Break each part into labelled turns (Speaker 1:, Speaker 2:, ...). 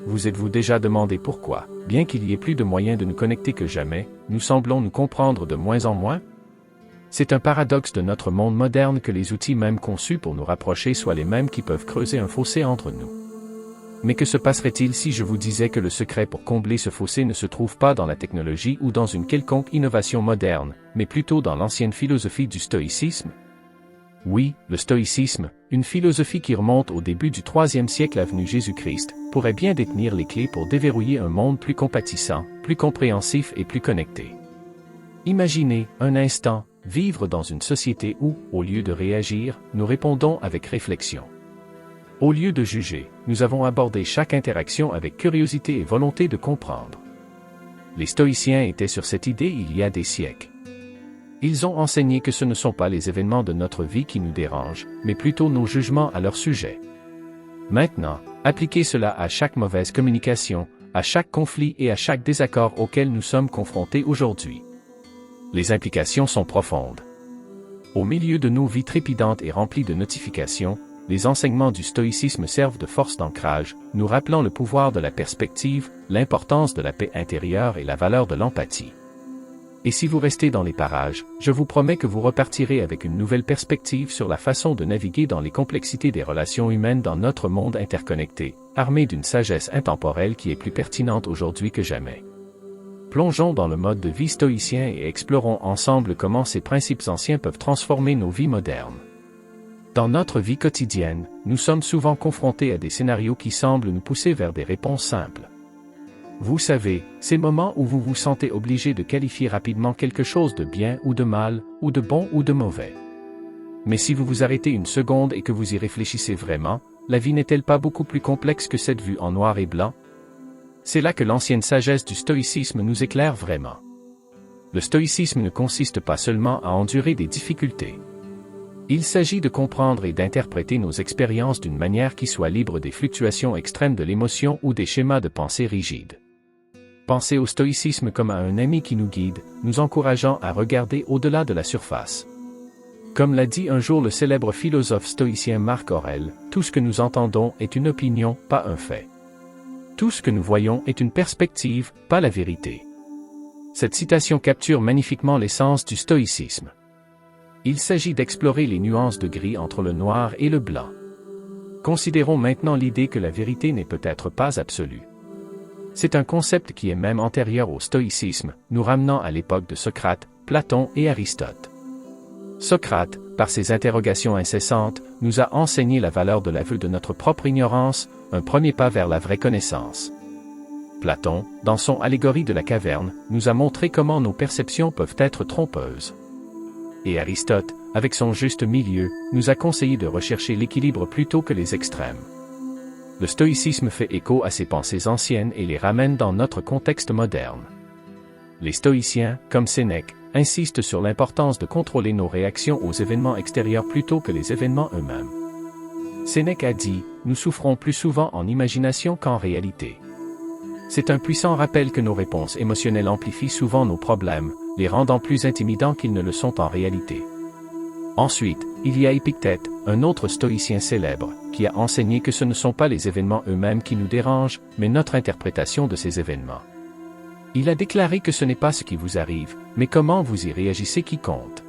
Speaker 1: vous êtes-vous déjà demandé pourquoi, bien qu'il y ait plus de moyens de nous connecter que jamais, nous semblons nous comprendre de moins en moins? C'est un paradoxe de notre monde moderne que les outils même conçus pour nous rapprocher soient les mêmes qui peuvent creuser un fossé entre nous. Mais que se passerait-il si je vous disais que le secret pour combler ce fossé ne se trouve pas dans la technologie ou dans une quelconque innovation moderne, mais plutôt dans l'ancienne philosophie du stoïcisme? Oui, le stoïcisme, une philosophie qui remonte au début du IIIe siècle avant Jésus-Christ, pourrait bien détenir les clés pour déverrouiller un monde plus compatissant, plus compréhensif et plus connecté. Imaginez, un instant, vivre dans une société où, au lieu de réagir, nous répondons avec réflexion. Au lieu de juger, nous avons abordé chaque interaction avec curiosité et volonté de comprendre. Les stoïciens étaient sur cette idée il y a des siècles. Ils ont enseigné que ce ne sont pas les événements de notre vie qui nous dérangent, mais plutôt nos jugements à leur sujet. Maintenant, appliquez cela à chaque mauvaise communication, à chaque conflit et à chaque désaccord auquel nous sommes confrontés aujourd'hui. Les implications sont profondes. Au milieu de nos vies trépidantes et remplies de notifications, les enseignements du stoïcisme servent de force d'ancrage, nous rappelant le pouvoir de la perspective, l'importance de la paix intérieure et la valeur de l'empathie. Et si vous restez dans les parages, je vous promets que vous repartirez avec une nouvelle perspective sur la façon de naviguer dans les complexités des relations humaines dans notre monde interconnecté, armé d'une sagesse intemporelle qui est plus pertinente aujourd'hui que jamais. Plongeons dans le mode de vie stoïcien et explorons ensemble comment ces principes anciens peuvent transformer nos vies modernes. Dans notre vie quotidienne, nous sommes souvent confrontés à des scénarios qui semblent nous pousser vers des réponses simples. Vous savez, ces moments où vous vous sentez obligé de qualifier rapidement quelque chose de bien ou de mal, ou de bon ou de mauvais. Mais si vous vous arrêtez une seconde et que vous y réfléchissez vraiment, la vie n'est-elle pas beaucoup plus complexe que cette vue en noir et blanc? C'est là que l'ancienne sagesse du stoïcisme nous éclaire vraiment. Le stoïcisme ne consiste pas seulement à endurer des difficultés. Il s'agit de comprendre et d'interpréter nos expériences d'une manière qui soit libre des fluctuations extrêmes de l'émotion ou des schémas de pensée rigides. Pensez au stoïcisme comme à un ami qui nous guide, nous encourageant à regarder au-delà de la surface. Comme l'a dit un jour le célèbre philosophe stoïcien Marc Aurèle, tout ce que nous entendons est une opinion, pas un fait. Tout ce que nous voyons est une perspective, pas la vérité. Cette citation capture magnifiquement l'essence du stoïcisme. Il s'agit d'explorer les nuances de gris entre le noir et le blanc. Considérons maintenant l'idée que la vérité n'est peut-être pas absolue. C'est un concept qui est même antérieur au stoïcisme, nous ramenant à l'époque de Socrate, Platon et Aristote. Socrate, par ses interrogations incessantes, nous a enseigné la valeur de l'aveu de notre propre ignorance, un premier pas vers la vraie connaissance. Platon, dans son Allégorie de la caverne, nous a montré comment nos perceptions peuvent être trompeuses. Et Aristote, avec son juste milieu, nous a conseillé de rechercher l'équilibre plutôt que les extrêmes. Le stoïcisme fait écho à ces pensées anciennes et les ramène dans notre contexte moderne. Les stoïciens, comme Sénèque, insistent sur l'importance de contrôler nos réactions aux événements extérieurs plutôt que les événements eux-mêmes. Sénèque a dit, « Nous souffrons plus souvent en imagination qu'en réalité ». C'est un puissant rappel que nos réponses émotionnelles amplifient souvent nos problèmes, les rendant plus intimidants qu'ils ne le sont en réalité. Ensuite, il y a Épictète, un autre stoïcien célèbre, qui a enseigné que ce ne sont pas les événements eux-mêmes qui nous dérangent, mais notre interprétation de ces événements. Il a déclaré que ce n'est pas ce qui vous arrive, mais comment vous y réagissez qui compte.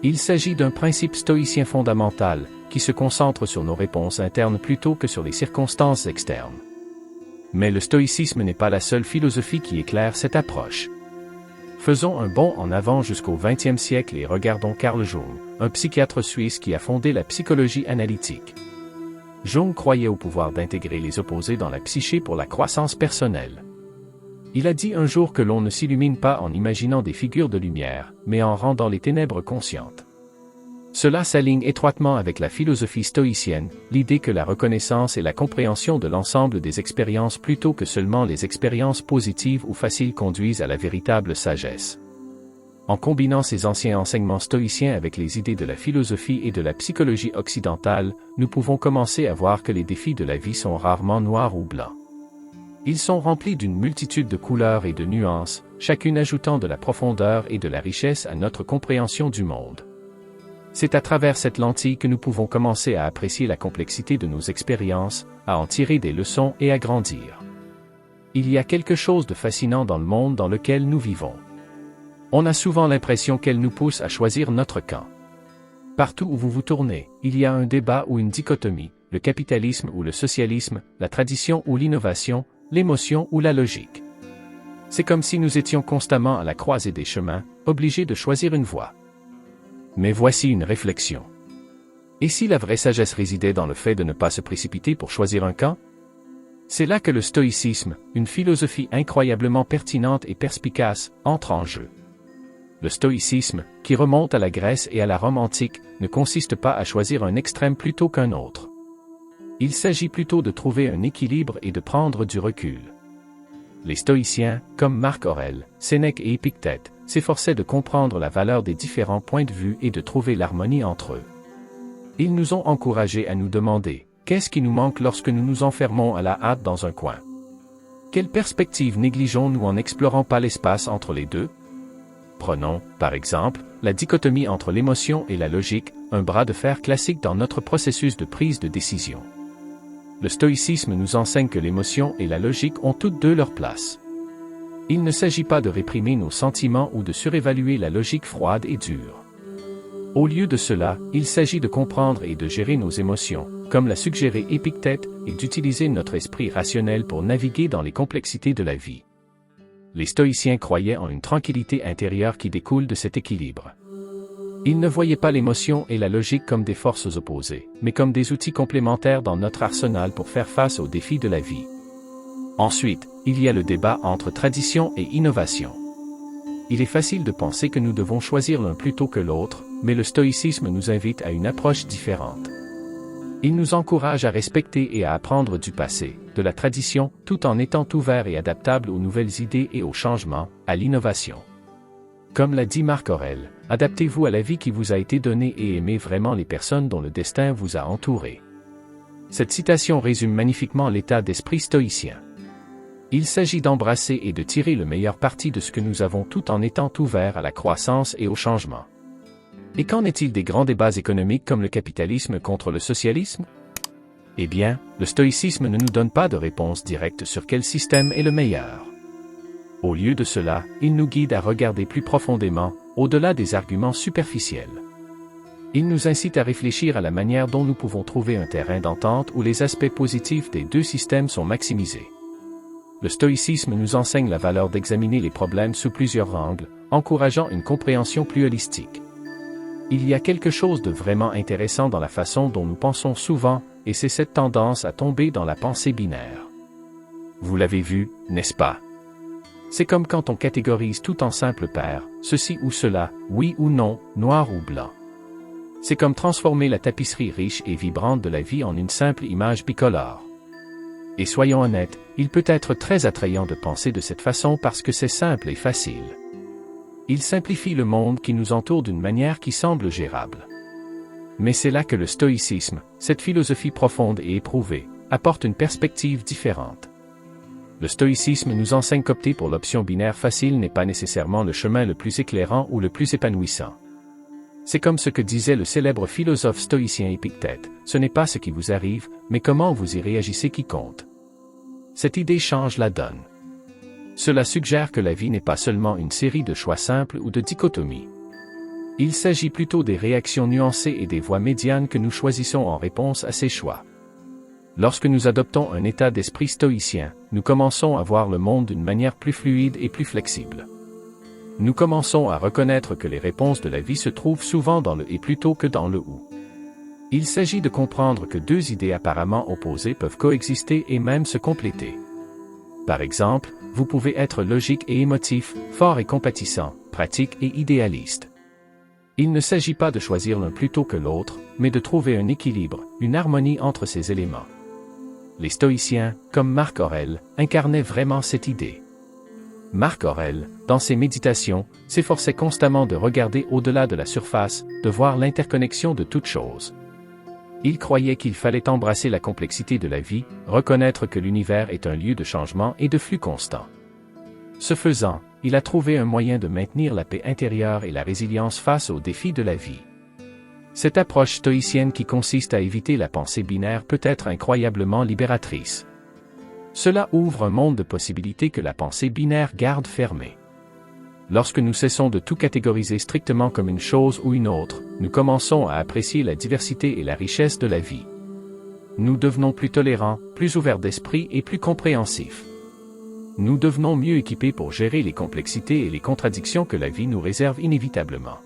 Speaker 1: Il s'agit d'un principe stoïcien fondamental, qui se concentre sur nos réponses internes plutôt que sur les circonstances externes. Mais le stoïcisme n'est pas la seule philosophie qui éclaire cette approche. Faisons un bond en avant jusqu'au XXe siècle et regardons Carl Jung, un psychiatre suisse qui a fondé la psychologie analytique. Jung croyait au pouvoir d'intégrer les opposés dans la psyché pour la croissance personnelle. Il a dit un jour que l'on ne s'illumine pas en imaginant des figures de lumière, mais en rendant les ténèbres conscientes. Cela s'aligne étroitement avec la philosophie stoïcienne, l'idée que la reconnaissance et la compréhension de l'ensemble des expériences plutôt que seulement les expériences positives ou faciles conduisent à la véritable sagesse. En combinant ces anciens enseignements stoïciens avec les idées de la philosophie et de la psychologie occidentale, nous pouvons commencer à voir que les défis de la vie sont rarement noirs ou blancs. Ils sont remplis d'une multitude de couleurs et de nuances, chacune ajoutant de la profondeur et de la richesse à notre compréhension du monde. C'est à travers cette lentille que nous pouvons commencer à apprécier la complexité de nos expériences, à en tirer des leçons et à grandir. il y a quelque chose de fascinant dans le monde dans lequel nous vivons. On a souvent l'impression qu'elle nous pousse à choisir notre camp. Partout où vous vous tournez, il y a un débat ou une dichotomie, le capitalisme ou le socialisme, la tradition ou l'innovation, l'émotion ou la logique. C'est comme si nous étions constamment à la croisée des chemins, obligés de choisir une voie. Mais voici une réflexion. Et si la vraie sagesse résidait dans le fait de ne pas se précipiter pour choisir un camp? C'est là que le stoïcisme, une philosophie incroyablement pertinente et perspicace, entre en jeu. Le stoïcisme, qui remonte à la Grèce et à la Rome antique, ne consiste pas à choisir un extrême plutôt qu'un autre. Il s'agit plutôt de trouver un équilibre et de prendre du recul. Les stoïciens, comme Marc Aurèle, Sénèque et Épictète, s'efforçaient de comprendre la valeur des différents points de vue et de trouver l'harmonie entre eux. Ils nous ont encouragés à nous demander, qu'est-ce qui nous manque lorsque nous nous enfermons à la hâte dans un coin? Quelle perspective négligeons-nous en n'explorant pas l'espace entre les deux? Prenons, par exemple, la dichotomie entre l'émotion et la logique, un bras de fer classique dans notre processus de prise de décision. Le stoïcisme nous enseigne que l'émotion et la logique ont toutes deux leur place. Il ne s'agit pas de réprimer nos sentiments ou de surévaluer la logique froide et dure. Au lieu de cela, il s'agit de comprendre et de gérer nos émotions, comme l'a suggéré Épictète, et d'utiliser notre esprit rationnel pour naviguer dans les complexités de la vie. Les stoïciens croyaient en une tranquillité intérieure qui découle de cet équilibre. Ils ne voyaient pas l'émotion et la logique comme des forces opposées, mais comme des outils complémentaires dans notre arsenal pour faire face aux défis de la vie. Ensuite, il y a le débat entre tradition et innovation. Il est facile de penser que nous devons choisir l'un plutôt que l'autre, mais le stoïcisme nous invite à une approche différente. Il nous encourage à respecter et à apprendre du passé, de la tradition, tout en étant ouvert et adaptable aux nouvelles idées et aux changements, à l'innovation. Comme l'a dit Marc Aurèle, adaptez-vous à la vie qui vous a été donnée et aimez vraiment les personnes dont le destin vous a entouré. Cette citation résume magnifiquement l'état d'esprit stoïcien. Il s'agit d'embrasser et de tirer le meilleur parti de ce que nous avons tout en étant ouverts à la croissance et au changement. Et qu'en est-il des grands débats économiques comme le capitalisme contre le socialisme? Eh bien, le stoïcisme ne nous donne pas de réponse directe sur quel système est le meilleur. Au lieu de cela, il nous guide à regarder plus profondément, au-delà des arguments superficiels. Il nous incite à réfléchir à la manière dont nous pouvons trouver un terrain d'entente où les aspects positifs des deux systèmes sont maximisés. Le stoïcisme nous enseigne la valeur d'examiner les problèmes sous plusieurs angles, encourageant une compréhension plus holistique. Il y a quelque chose de vraiment intéressant dans la façon dont nous pensons souvent, et c'est cette tendance à tomber dans la pensée binaire. Vous l'avez vu, n'est-ce pas? C'est comme quand on catégorise tout en simples paires, ceci ou cela, oui ou non, noir ou blanc. C'est comme transformer la tapisserie riche et vibrante de la vie en une simple image bicolore. Et soyons honnêtes, il peut être très attrayant de penser de cette façon parce que c'est simple et facile. Il simplifie le monde qui nous entoure d'une manière qui semble gérable. Mais c'est là que le stoïcisme, cette philosophie profonde et éprouvée, apporte une perspective différente. Le stoïcisme nous enseigne qu'opter pour l'option binaire facile n'est pas nécessairement le chemin le plus éclairant ou le plus épanouissant. C'est comme ce que disait le célèbre philosophe stoïcien Épictète, ce n'est pas ce qui vous arrive, mais comment vous y réagissez qui compte. Cette idée change la donne. Cela suggère que la vie n'est pas seulement une série de choix simples ou de dichotomies. Il s'agit plutôt des réactions nuancées et des voies médianes que nous choisissons en réponse à ces choix. Lorsque nous adoptons un état d'esprit stoïcien, nous commençons à voir le monde d'une manière plus fluide et plus flexible. Nous commençons à reconnaître que les réponses de la vie se trouvent souvent dans le « et » plutôt que dans le « ou ». Il s'agit de comprendre que deux idées apparemment opposées peuvent coexister et même se compléter. Par exemple, vous pouvez être logique et émotif, fort et compatissant, pratique et idéaliste. Il ne s'agit pas de choisir l'un plutôt que l'autre, mais de trouver un équilibre, une harmonie entre ces éléments. Les stoïciens, comme Marc Aurèle, incarnaient vraiment cette idée. Marc Aurèle, dans ses méditations, s'efforçait constamment de regarder au-delà de la surface, de voir l'interconnexion de toutes choses. Il croyait qu'il fallait embrasser la complexité de la vie, reconnaître que l'univers est un lieu de changement et de flux constant. Ce faisant, il a trouvé un moyen de maintenir la paix intérieure et la résilience face aux défis de la vie. Cette approche stoïcienne qui consiste à éviter la pensée binaire peut être incroyablement libératrice. Cela ouvre un monde de possibilités que la pensée binaire garde fermé. Lorsque nous cessons de tout catégoriser strictement comme une chose ou une autre, nous commençons à apprécier la diversité et la richesse de la vie. Nous devenons plus tolérants, plus ouverts d'esprit et plus compréhensifs. Nous devenons mieux équipés pour gérer les complexités et les contradictions que la vie nous réserve inévitablement.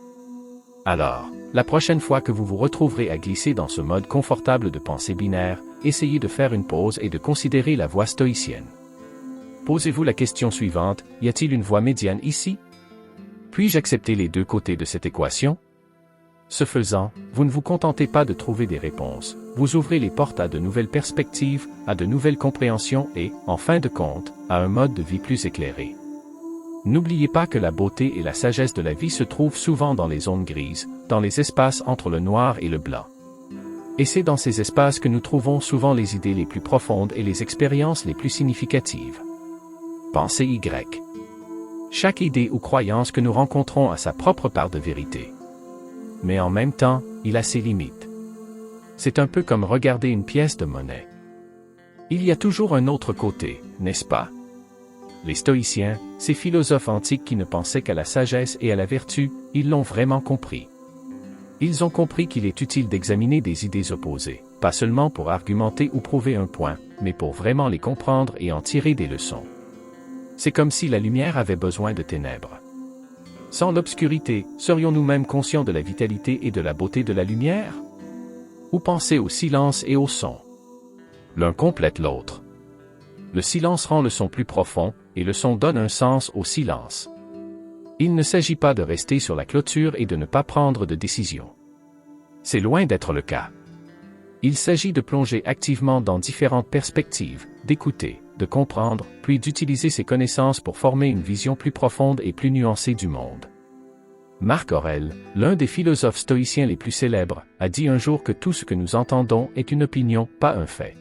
Speaker 1: Alors, la prochaine fois que vous vous retrouverez à glisser dans ce mode confortable de pensée binaire, essayez de faire une pause et de considérer la voie stoïcienne. Posez-vous la question suivante, y a-t-il une voie médiane ici? Puis-je accepter les deux côtés de cette équation? Ce faisant, vous ne vous contentez pas de trouver des réponses, vous ouvrez les portes à de nouvelles perspectives, à de nouvelles compréhensions et, en fin de compte, à un mode de vie plus éclairé. N'oubliez pas que la beauté et la sagesse de la vie se trouvent souvent dans les zones grises, dans les espaces entre le noir et le blanc. Et c'est dans ces espaces que nous trouvons souvent les idées les plus profondes et les expériences les plus significatives. Pensée Y. Chaque idée ou croyance que nous rencontrons a sa propre part de vérité. Mais en même temps, il a ses limites. C'est un peu comme regarder une pièce de monnaie. Il y a toujours un autre côté, n'est-ce pas? Les stoïciens, ces philosophes antiques qui ne pensaient qu'à la sagesse et à la vertu, ils l'ont vraiment compris. Ils ont compris qu'il est utile d'examiner des idées opposées, pas seulement pour argumenter ou prouver un point, mais pour vraiment les comprendre et en tirer des leçons. C'est comme si la lumière avait besoin de ténèbres. Sans l'obscurité, serions-nous même conscients de la vitalité et de la beauté de la lumière? Ou penser au silence et au son? L'un complète l'autre. Le silence rend le son plus profond, et le son donne un sens au silence. Il ne s'agit pas de rester sur la clôture et de ne pas prendre de décision. C'est loin d'être le cas. Il s'agit de plonger activement dans différentes perspectives, d'écouter, de comprendre, puis d'utiliser ses connaissances pour former une vision plus profonde et plus nuancée du monde. Marc Aurèle, l'un des philosophes stoïciens les plus célèbres, a dit un jour que tout ce que nous entendons est une opinion, pas un fait.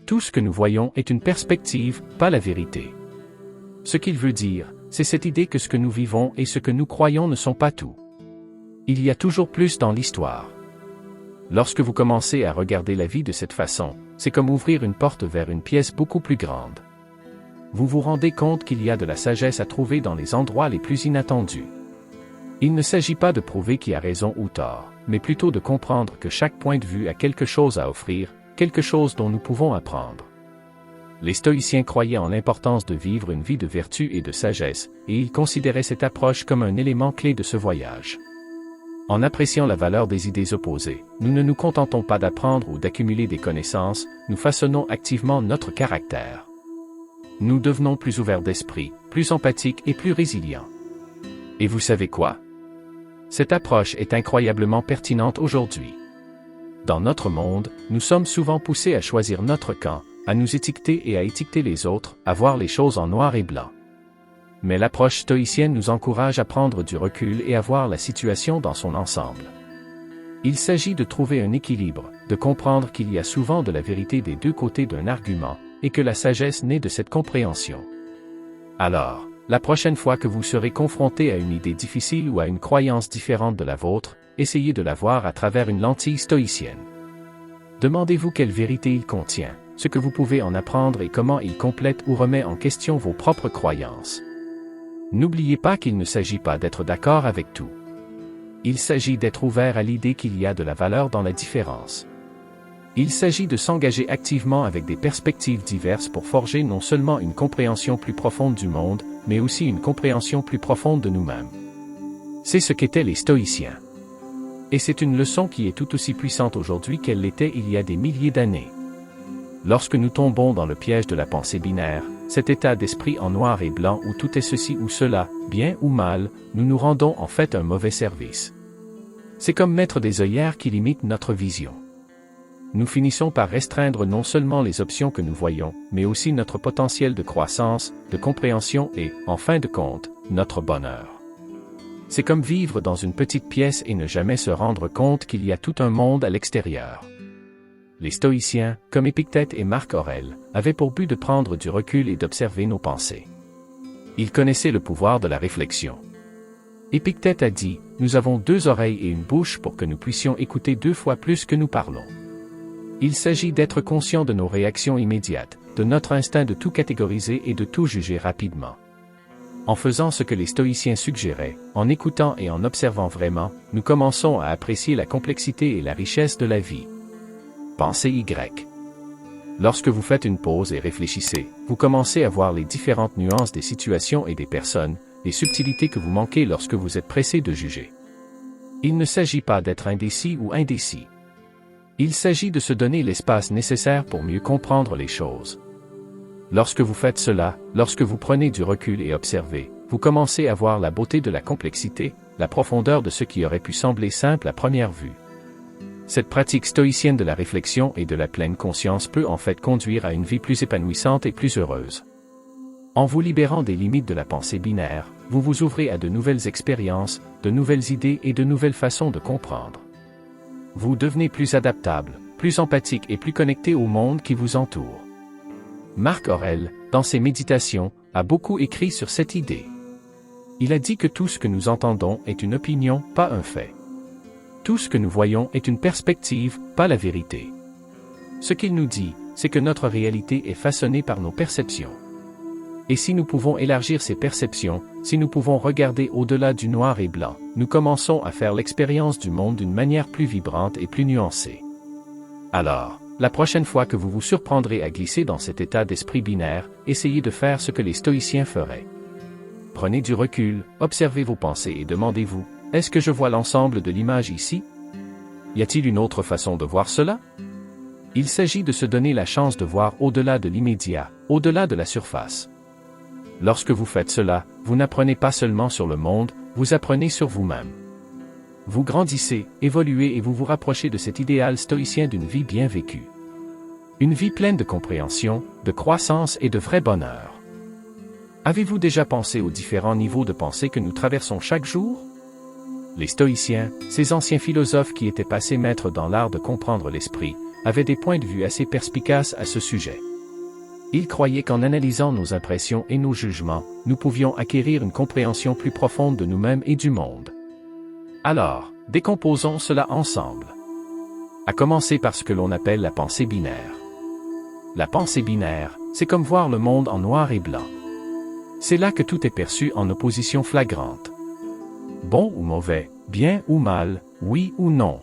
Speaker 1: Tout ce que nous voyons est une perspective, pas la vérité. Ce qu'il veut dire, c'est cette idée que ce que nous vivons et ce que nous croyons ne sont pas tout. Il y a toujours plus dans l'histoire. Lorsque vous commencez à regarder la vie de cette façon, c'est comme ouvrir une porte vers une pièce beaucoup plus grande. Vous vous rendez compte qu'il y a de la sagesse à trouver dans les endroits les plus inattendus. Il ne s'agit pas de prouver qui a raison ou tort, mais plutôt de comprendre que chaque point de vue a quelque chose à offrir, quelque chose dont nous pouvons apprendre. Les stoïciens croyaient en l'importance de vivre une vie de vertu et de sagesse, et ils considéraient cette approche comme un élément clé de ce voyage. En appréciant la valeur des idées opposées, nous ne nous contentons pas d'apprendre ou d'accumuler des connaissances, nous façonnons activement notre caractère. Nous devenons plus ouverts d'esprit, plus empathiques et plus résilients. Et vous savez quoi? Cette approche est incroyablement pertinente aujourd'hui. Dans notre monde, nous sommes souvent poussés à choisir notre camp, à nous étiqueter et à étiqueter les autres, à voir les choses en noir et blanc. Mais l'approche stoïcienne nous encourage à prendre du recul et à voir la situation dans son ensemble. Il s'agit de trouver un équilibre, de comprendre qu'il y a souvent de la vérité des deux côtés d'un argument, et que la sagesse naît de cette compréhension. Alors, la prochaine fois que vous serez confronté à une idée difficile ou à une croyance différente de la vôtre, essayez de la voir à travers une lentille stoïcienne. Demandez-vous quelle vérité il contient, ce que vous pouvez en apprendre et comment il complète ou remet en question vos propres croyances. N'oubliez pas qu'il ne s'agit pas d'être d'accord avec tout. Il s'agit d'être ouvert à l'idée qu'il y a de la valeur dans la différence. Il s'agit de s'engager activement avec des perspectives diverses pour forger non seulement une compréhension plus profonde du monde, mais aussi une compréhension plus profonde de nous-mêmes. C'est ce qu'étaient les stoïciens. Et c'est une leçon qui est tout aussi puissante aujourd'hui qu'elle l'était il y a des milliers d'années. Lorsque nous tombons dans le piège de la pensée binaire, cet état d'esprit en noir et blanc où tout est ceci ou cela, bien ou mal, nous nous rendons en fait un mauvais service. C'est comme mettre des œillères qui limitent notre vision. Nous finissons par restreindre non seulement les options que nous voyons, mais aussi notre potentiel de croissance, de compréhension et, en fin de compte, notre bonheur. C'est comme vivre dans une petite pièce et ne jamais se rendre compte qu'il y a tout un monde à l'extérieur. Les stoïciens, comme Épictète et Marc Aurèle, avaient pour but de prendre du recul et d'observer nos pensées. Ils connaissaient le pouvoir de la réflexion. Épictète a dit, « Nous avons 2 oreilles et une bouche pour que nous puissions écouter 2 fois plus que nous parlons. » Il s'agit d'être conscient de nos réactions immédiates, de notre instinct de tout catégoriser et de tout juger rapidement. En faisant ce que les stoïciens suggéraient, en écoutant et en observant vraiment, nous commençons à apprécier la complexité et la richesse de la vie. Pensée Y. Lorsque vous faites une pause et réfléchissez, vous commencez à voir les différentes nuances des situations et des personnes, les subtilités que vous manquez lorsque vous êtes pressé de juger. Il ne s'agit pas d'être indécis ou indécis. Il s'agit de se donner l'espace nécessaire pour mieux comprendre les choses. Lorsque vous faites cela, lorsque vous prenez du recul et observez, vous commencez à voir la beauté de la complexité, la profondeur de ce qui aurait pu sembler simple à première vue. Cette pratique stoïcienne de la réflexion et de la pleine conscience peut en fait conduire à une vie plus épanouissante et plus heureuse. En vous libérant des limites de la pensée binaire, vous vous ouvrez à de nouvelles expériences, de nouvelles idées et de nouvelles façons de comprendre. Vous devenez plus adaptable, plus empathique et plus connecté au monde qui vous entoure. Marc Aurèle, dans ses méditations, a beaucoup écrit sur cette idée. Il a dit que tout ce que nous entendons est une opinion, pas un fait. Tout ce que nous voyons est une perspective, pas la vérité. Ce qu'il nous dit, c'est que notre réalité est façonnée par nos perceptions. Et si nous pouvons élargir ces perceptions, si nous pouvons regarder au-delà du noir et blanc, nous commençons à faire l'expérience du monde d'une manière plus vibrante et plus nuancée. Alors, la prochaine fois que vous vous surprendrez à glisser dans cet état d'esprit binaire, essayez de faire ce que les stoïciens feraient. Prenez du recul, observez vos pensées et demandez-vous, est-ce que je vois l'ensemble de l'image ici? Y a-t-il une autre façon de voir cela? Il s'agit de se donner la chance de voir au-delà de l'immédiat, au-delà de la surface. Lorsque vous faites cela, vous n'apprenez pas seulement sur le monde, vous apprenez sur vous-même. Vous grandissez, évoluez et vous vous rapprochez de cet idéal stoïcien d'une vie bien vécue. Une vie pleine de compréhension, de croissance et de vrai bonheur. Avez-vous déjà pensé aux différents niveaux de pensée que nous traversons chaque jour? Les stoïciens, ces anciens philosophes qui étaient passés maîtres dans l'art de comprendre l'esprit, avaient des points de vue assez perspicaces à ce sujet. Ils croyaient qu'en analysant nos impressions et nos jugements, nous pouvions acquérir une compréhension plus profonde de nous-mêmes et du monde. Alors, décomposons cela ensemble. À commencer par ce que l'on appelle la pensée binaire. La pensée binaire, c'est comme voir le monde en noir et blanc. C'est là que tout est perçu en opposition flagrante. Bon ou mauvais, bien ou mal, oui ou non.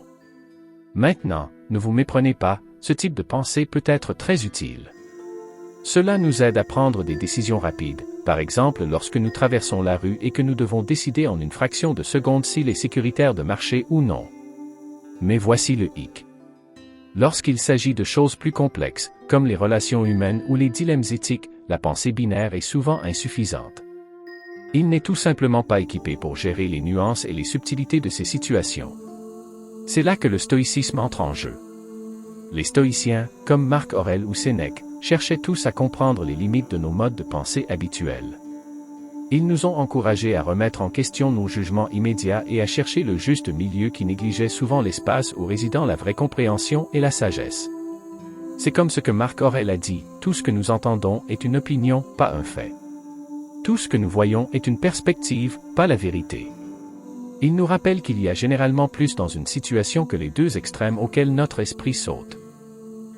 Speaker 1: Maintenant, ne vous méprenez pas, ce type de pensée peut être très utile. Cela nous aide à prendre des décisions rapides, par exemple lorsque nous traversons la rue et que nous devons décider en une fraction de seconde s'il est sécuritaire de marcher ou non. Mais voici le hic. Lorsqu'il s'agit de choses plus complexes, comme les relations humaines ou les dilemmes éthiques, la pensée binaire est souvent insuffisante. Il n'est tout simplement pas équipé pour gérer les nuances et les subtilités de ces situations. C'est là que le stoïcisme entre en jeu. Les stoïciens, comme Marc Aurèle ou Sénèque, cherchaient tous à comprendre les limites de nos modes de pensée habituels. Ils nous ont encouragés à remettre en question nos jugements immédiats et à chercher le juste milieu qui négligeait souvent l'espace où résident la vraie compréhension et la sagesse. C'est comme ce que Marc Aurèle a dit, tout ce que nous entendons est une opinion, pas un fait. Tout ce que nous voyons est une perspective, pas la vérité. Il nous rappelle qu'il y a généralement plus dans une situation que les deux extrêmes auxquels notre esprit saute.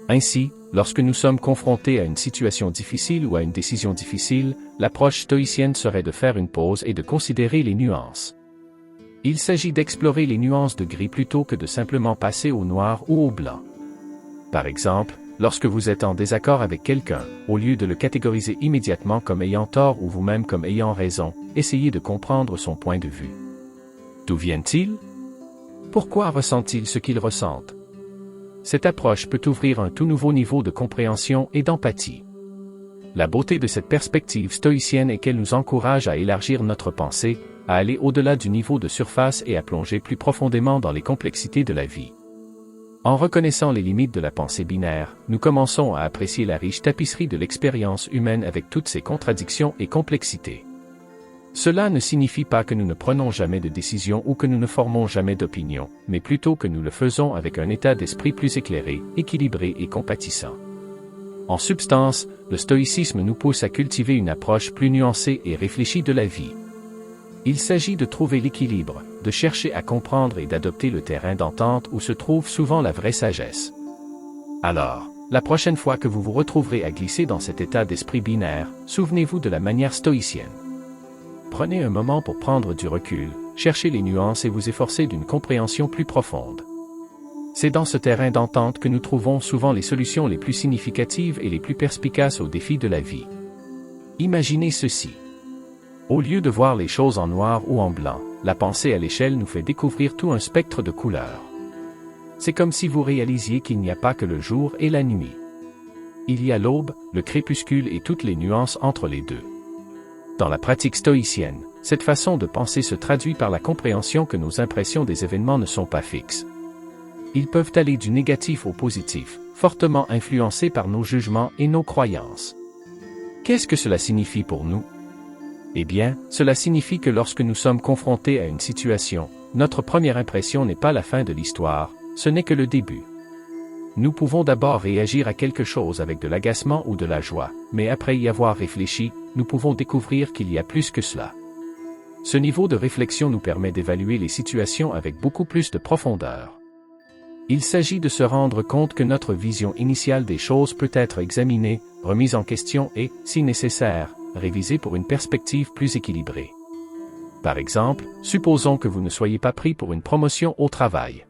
Speaker 1: Ainsi, lorsque nous sommes confrontés à une situation difficile ou à une décision difficile, l'approche stoïcienne serait de faire une pause et de considérer les nuances. Il s'agit d'explorer les nuances de gris plutôt que de simplement passer au noir ou au blanc. Par exemple, lorsque vous êtes en désaccord avec quelqu'un, au lieu de le catégoriser immédiatement comme ayant tort ou vous-même comme ayant raison, essayez de comprendre son point de vue. D'où viennent-ils? Pourquoi ressent-ils ce qu'ils ressentent? Cette approche peut ouvrir un tout nouveau niveau de compréhension et d'empathie. La beauté de cette perspective stoïcienne est qu'elle nous encourage à élargir notre pensée, à aller au-delà du niveau de surface et à plonger plus profondément dans les complexités de la vie. En reconnaissant les limites de la pensée binaire, nous commençons à apprécier la riche tapisserie de l'expérience humaine avec toutes ses contradictions et complexités. Cela ne signifie pas que nous ne prenons jamais de décision ou que nous ne formons jamais d'opinion, mais plutôt que nous le faisons avec un état d'esprit plus éclairé, équilibré et compatissant. En substance, le stoïcisme nous pousse à cultiver une approche plus nuancée et réfléchie de la vie. Il s'agit de trouver l'équilibre, de chercher à comprendre et d'adopter le terrain d'entente où se trouve souvent la vraie sagesse. Alors, la prochaine fois que vous vous retrouverez à glisser dans cet état d'esprit binaire, souvenez-vous de la manière stoïcienne. Prenez un moment pour prendre du recul, cherchez les nuances et vous efforcer d'une compréhension plus profonde. C'est dans ce terrain d'entente que nous trouvons souvent les solutions les plus significatives et les plus perspicaces aux défis de la vie. Imaginez ceci. Au lieu de voir les choses en noir ou en blanc, la pensée à l'échelle nous fait découvrir tout un spectre de couleurs. C'est comme si vous réalisiez qu'il n'y a pas que le jour et la nuit. Il y a l'aube, le crépuscule et toutes les nuances entre les deux. Dans la pratique stoïcienne, cette façon de penser se traduit par la compréhension que nos impressions des événements ne sont pas fixes. Ils peuvent aller du négatif au positif, fortement influencés par nos jugements et nos croyances. Qu'est-ce que cela signifie pour nous? Eh bien, cela signifie que lorsque nous sommes confrontés à une situation, notre première impression n'est pas la fin de l'histoire, ce n'est que le début. Nous pouvons d'abord réagir à quelque chose avec de l'agacement ou de la joie, mais après y avoir réfléchi, nous pouvons découvrir qu'il y a plus que cela. Ce niveau de réflexion nous permet d'évaluer les situations avec beaucoup plus de profondeur. Il s'agit de se rendre compte que notre vision initiale des choses peut être examinée, remise en question et, si nécessaire, révisée pour une perspective plus équilibrée. Par exemple, supposons que vous ne soyez pas pris pour une promotion au travail.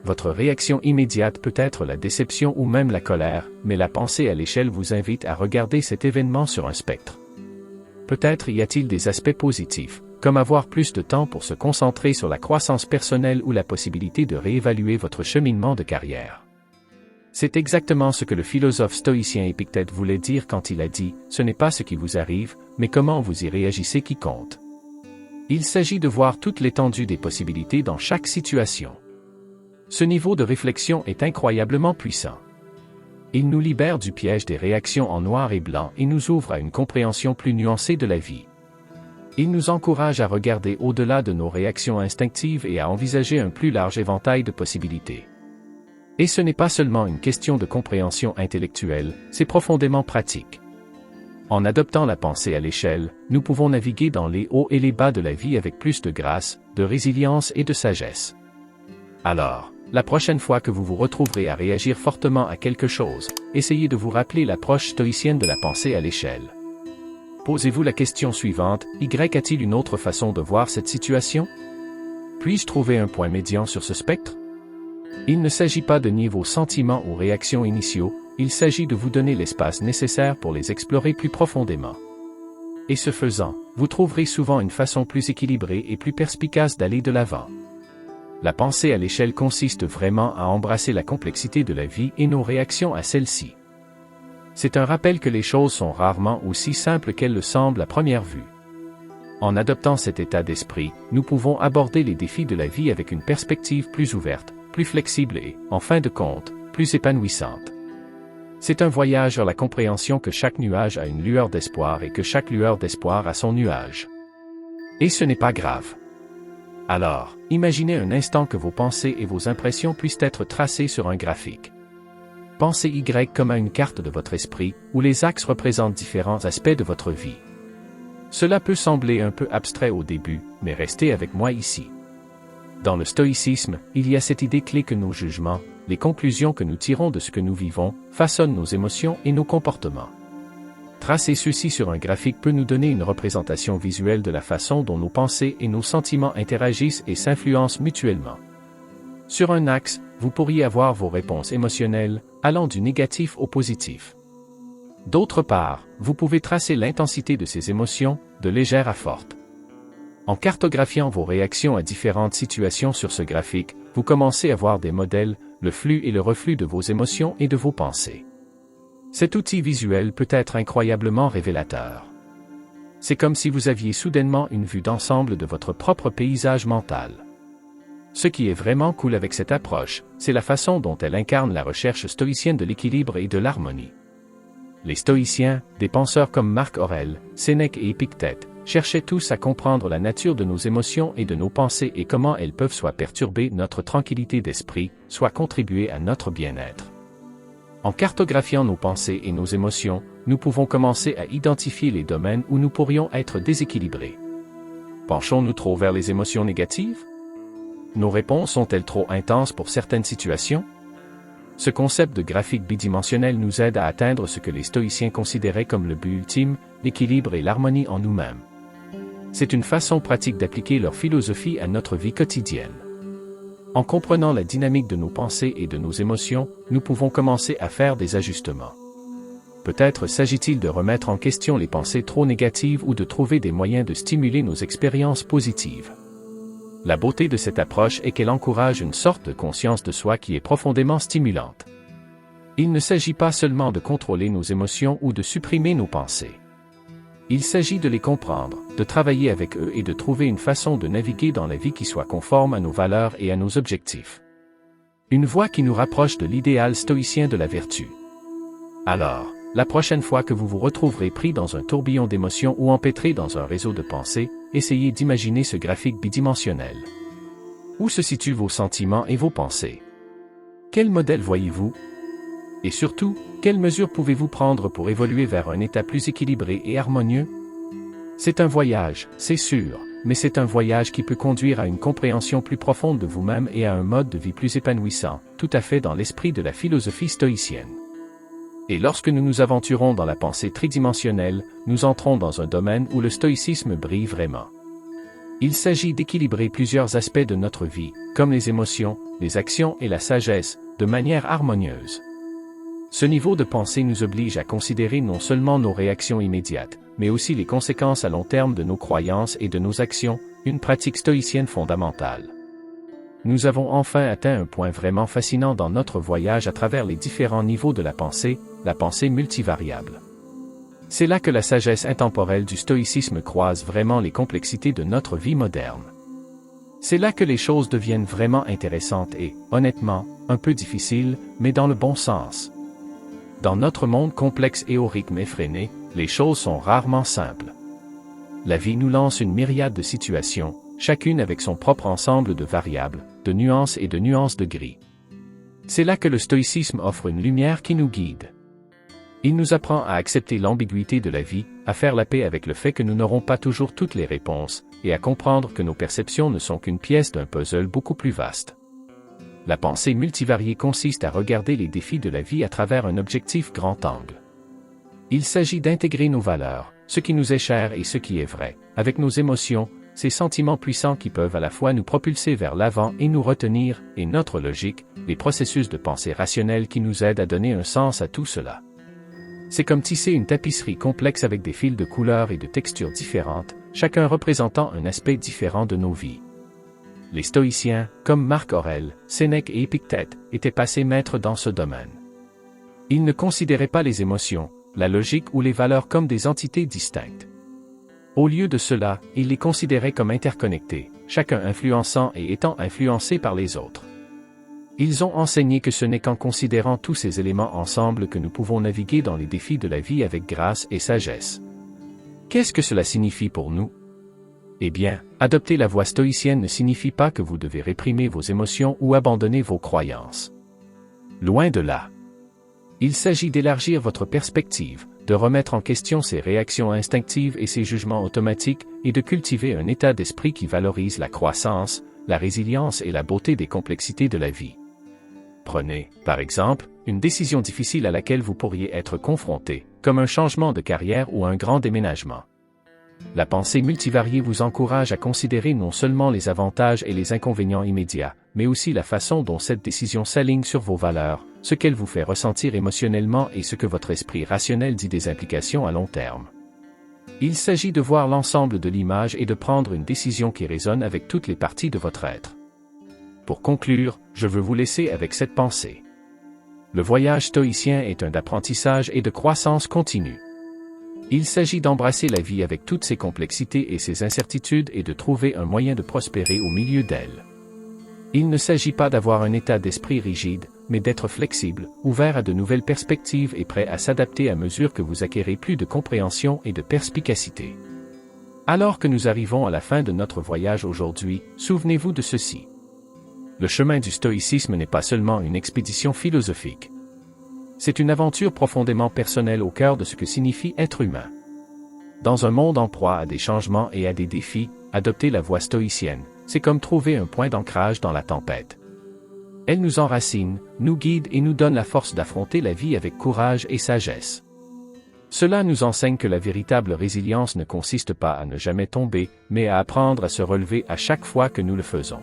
Speaker 1: Votre réaction immédiate peut être la déception ou même la colère, mais la pensée à l'échelle vous invite à regarder cet événement sur un spectre. Peut-être y a-t-il des aspects positifs, comme avoir plus de temps pour se concentrer sur la croissance personnelle ou la possibilité de réévaluer votre cheminement de carrière. C'est exactement ce que le philosophe stoïcien Épictète voulait dire quand il a dit « Ce n'est pas ce qui vous arrive, mais comment vous y réagissez qui compte ». Il s'agit de voir toute l'étendue des possibilités dans chaque situation. Ce niveau de réflexion est incroyablement puissant. Il nous libère du piège des réactions en noir et blanc et nous ouvre à une compréhension plus nuancée de la vie. Il nous encourage à regarder au-delà de nos réactions instinctives et à envisager un plus large éventail de possibilités. Et ce n'est pas seulement une question de compréhension intellectuelle, c'est profondément pratique. En adoptant la pensée à l'échelle, nous pouvons naviguer dans les hauts et les bas de la vie avec plus de grâce, de résilience et de sagesse. Alors, la prochaine fois que vous vous retrouverez à réagir fortement à quelque chose, essayez de vous rappeler l'approche stoïcienne de la pensée à l'échelle. Posez-vous la question suivante, a-t-il une autre façon de voir cette situation? Puis-je trouver un point médian sur ce spectre? Il ne s'agit pas de nier vos sentiments ou réactions initiaux, il s'agit de vous donner l'espace nécessaire pour les explorer plus profondément. Et ce faisant, vous trouverez souvent une façon plus équilibrée et plus perspicace d'aller de l'avant. La pensée à l'échelle consiste vraiment à embrasser la complexité de la vie et nos réactions à celle-ci. C'est un rappel que les choses sont rarement aussi simples qu'elles le semblent à première vue. En adoptant cet état d'esprit, nous pouvons aborder les défis de la vie avec une perspective plus ouverte, plus flexible et, en fin de compte, plus épanouissante. C'est un voyage vers la compréhension que chaque nuage a une lueur d'espoir et que chaque lueur d'espoir a son nuage. Et ce n'est pas grave. Alors, imaginez un instant que vos pensées et vos impressions puissent être tracées sur un graphique. Pensez Y comme à une carte de votre esprit, où les axes représentent différents aspects de votre vie. Cela peut sembler un peu abstrait au début, mais restez avec moi ici. Dans le stoïcisme, il y a cette idée clé que nos jugements, les conclusions que nous tirons de ce que nous vivons, façonnent nos émotions et nos comportements. Tracer ceci sur un graphique peut nous donner une représentation visuelle de la façon dont nos pensées et nos sentiments interagissent et s'influencent mutuellement. Sur un axe, vous pourriez avoir vos réponses émotionnelles, allant du négatif au positif. D'autre part, vous pouvez tracer l'intensité de ces émotions, de légère à forte. En cartographiant vos réactions à différentes situations sur ce graphique, vous commencez à voir des modèles, le flux et le reflux de vos émotions et de vos pensées. Cet outil visuel peut être incroyablement révélateur. C'est comme si vous aviez soudainement une vue d'ensemble de votre propre paysage mental. Ce qui est vraiment cool avec cette approche, c'est la façon dont elle incarne la recherche stoïcienne de l'équilibre et de l'harmonie. Les stoïciens, des penseurs comme Marc Aurèle, Sénèque et Épictète, cherchaient tous à comprendre la nature de nos émotions et de nos pensées et comment elles peuvent soit perturber notre tranquillité d'esprit, soit contribuer à notre bien-être. En cartographiant nos pensées et nos émotions, nous pouvons commencer à identifier les domaines où nous pourrions être déséquilibrés. Penchons-nous trop vers les émotions négatives? Nos réponses sont-elles trop intenses pour certaines situations? Ce concept de graphique bidimensionnel nous aide à atteindre ce que les stoïciens considéraient comme le but ultime, l'équilibre et l'harmonie en nous-mêmes. C'est une façon pratique d'appliquer leur philosophie à notre vie quotidienne. En comprenant la dynamique de nos pensées et de nos émotions, nous pouvons commencer à faire des ajustements. Peut-être s'agit-il de remettre en question les pensées trop négatives ou de trouver des moyens de stimuler nos expériences positives. La beauté de cette approche est qu'elle encourage une sorte de conscience de soi qui est profondément stimulante. Il ne s'agit pas seulement de contrôler nos émotions ou de supprimer nos pensées. Il s'agit de les comprendre, de travailler avec eux et de trouver une façon de naviguer dans la vie qui soit conforme à nos valeurs et à nos objectifs. Une voie qui nous rapproche de l'idéal stoïcien de la vertu. Alors, la prochaine fois que vous vous retrouverez pris dans un tourbillon d'émotions ou empêtré dans un réseau de pensées, essayez d'imaginer ce graphique bidimensionnel. Où se situent vos sentiments et vos pensées? Quel modèle voyez-vous? Et surtout, quelles mesures pouvez-vous prendre pour évoluer vers un état plus équilibré et harmonieux? C'est un voyage, c'est sûr, mais c'est un voyage qui peut conduire à une compréhension plus profonde de vous-même et à un mode de vie plus épanouissant, tout à fait dans l'esprit de la philosophie stoïcienne. Et lorsque nous nous aventurons dans la pensée tridimensionnelle, nous entrons dans un domaine où le stoïcisme brille vraiment. Il s'agit d'équilibrer plusieurs aspects de notre vie, comme les émotions, les actions et la sagesse, de manière harmonieuse. Ce niveau de pensée nous oblige à considérer non seulement nos réactions immédiates, mais aussi les conséquences à long terme de nos croyances et de nos actions, une pratique stoïcienne fondamentale. Nous avons enfin atteint un point vraiment fascinant dans notre voyage à travers les différents niveaux de la pensée multivariable. C'est là que la sagesse intemporelle du stoïcisme croise vraiment les complexités de notre vie moderne. C'est là que les choses deviennent vraiment intéressantes et, honnêtement, un peu difficiles, mais dans le bon sens. Dans notre monde complexe et au rythme effréné, les choses sont rarement simples. La vie nous lance une myriade de situations, chacune avec son propre ensemble de variables, de nuances et de nuances de gris. C'est là que le stoïcisme offre une lumière qui nous guide. Il nous apprend à accepter l'ambiguïté de la vie, à faire la paix avec le fait que nous n'aurons pas toujours toutes les réponses, et à comprendre que nos perceptions ne sont qu'une pièce d'un puzzle beaucoup plus vaste. La pensée multivariée consiste à regarder les défis de la vie à travers un objectif grand angle. Il s'agit d'intégrer nos valeurs, ce qui nous est cher et ce qui est vrai, avec nos émotions, ces sentiments puissants qui peuvent à la fois nous propulser vers l'avant et nous retenir, et notre logique, les processus de pensée rationnelle qui nous aident à donner un sens à tout cela. C'est comme tisser une tapisserie complexe avec des fils de couleurs et de textures différentes, chacun représentant un aspect différent de nos vies. Les stoïciens, comme Marc Aurèle, Sénèque et Épictète, étaient passés maîtres dans ce domaine. Ils ne considéraient pas les émotions, la logique ou les valeurs comme des entités distinctes. Au lieu de cela, ils les considéraient comme interconnectés, chacun influençant et étant influencé par les autres. Ils ont enseigné que ce n'est qu'en considérant tous ces éléments ensemble que nous pouvons naviguer dans les défis de la vie avec grâce et sagesse. Qu'est-ce que cela signifie pour nous? Eh bien, adopter la voie stoïcienne ne signifie pas que vous devez réprimer vos émotions ou abandonner vos croyances. Loin de là. Il s'agit d'élargir votre perspective, de remettre en question ses réactions instinctives et ses jugements automatiques, et de cultiver un état d'esprit qui valorise la croissance, la résilience et la beauté des complexités de la vie. Prenez, par exemple, une décision difficile à laquelle vous pourriez être confronté, comme un changement de carrière ou un grand déménagement. La pensée multivariée vous encourage à considérer non seulement les avantages et les inconvénients immédiats, mais aussi la façon dont cette décision s'aligne sur vos valeurs, ce qu'elle vous fait ressentir émotionnellement et ce que votre esprit rationnel dit des implications à long terme. Il s'agit de voir l'ensemble de l'image et de prendre une décision qui résonne avec toutes les parties de votre être. Pour conclure, je veux vous laisser avec cette pensée. Le voyage stoïcien est un d'apprentissage et de croissance continue. Il s'agit d'embrasser la vie avec toutes ses complexités et ses incertitudes et de trouver un moyen de prospérer au milieu d'elles. Il ne s'agit pas d'avoir un état d'esprit rigide, mais d'être flexible, ouvert à de nouvelles perspectives et prêt à s'adapter à mesure que vous acquérez plus de compréhension et de perspicacité. Alors que nous arrivons à la fin de notre voyage aujourd'hui, souvenez-vous de ceci. Le chemin du stoïcisme n'est pas seulement une expédition philosophique. C'est une aventure profondément personnelle au cœur de ce que signifie être humain. Dans un monde en proie à des changements et à des défis, adopter la voie stoïcienne, c'est comme trouver un point d'ancrage dans la tempête. Elle nous enracine, nous guide et nous donne la force d'affronter la vie avec courage et sagesse. Cela nous enseigne que la véritable résilience ne consiste pas à ne jamais tomber, mais à apprendre à se relever à chaque fois que nous le faisons.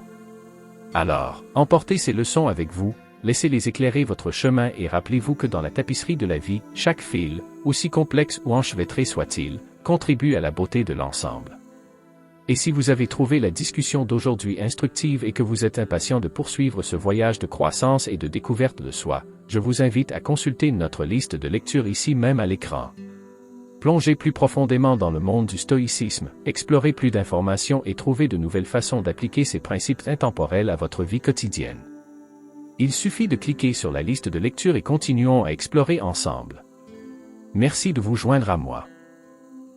Speaker 1: Alors, emportez ces leçons avec vous, laissez-les éclairer votre chemin et rappelez-vous que dans la tapisserie de la vie, chaque fil, aussi complexe ou enchevêtré soit-il, contribue à la beauté de l'ensemble. Et si vous avez trouvé la discussion d'aujourd'hui instructive et que vous êtes impatient de poursuivre ce voyage de croissance et de découverte de soi, je vous invite à consulter notre liste de lecture ici même à l'écran. Plongez plus profondément dans le monde du stoïcisme, explorez plus d'informations et trouvez de nouvelles façons d'appliquer ces principes intemporels à votre vie quotidienne. Il suffit de cliquer sur la liste de lecture et continuons à explorer ensemble. Merci de vous joindre à moi.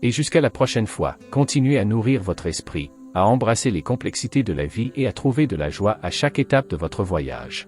Speaker 1: Et jusqu'à la prochaine fois, continuez à nourrir votre esprit, à embrasser les complexités de la vie et à trouver de la joie à chaque étape de votre voyage.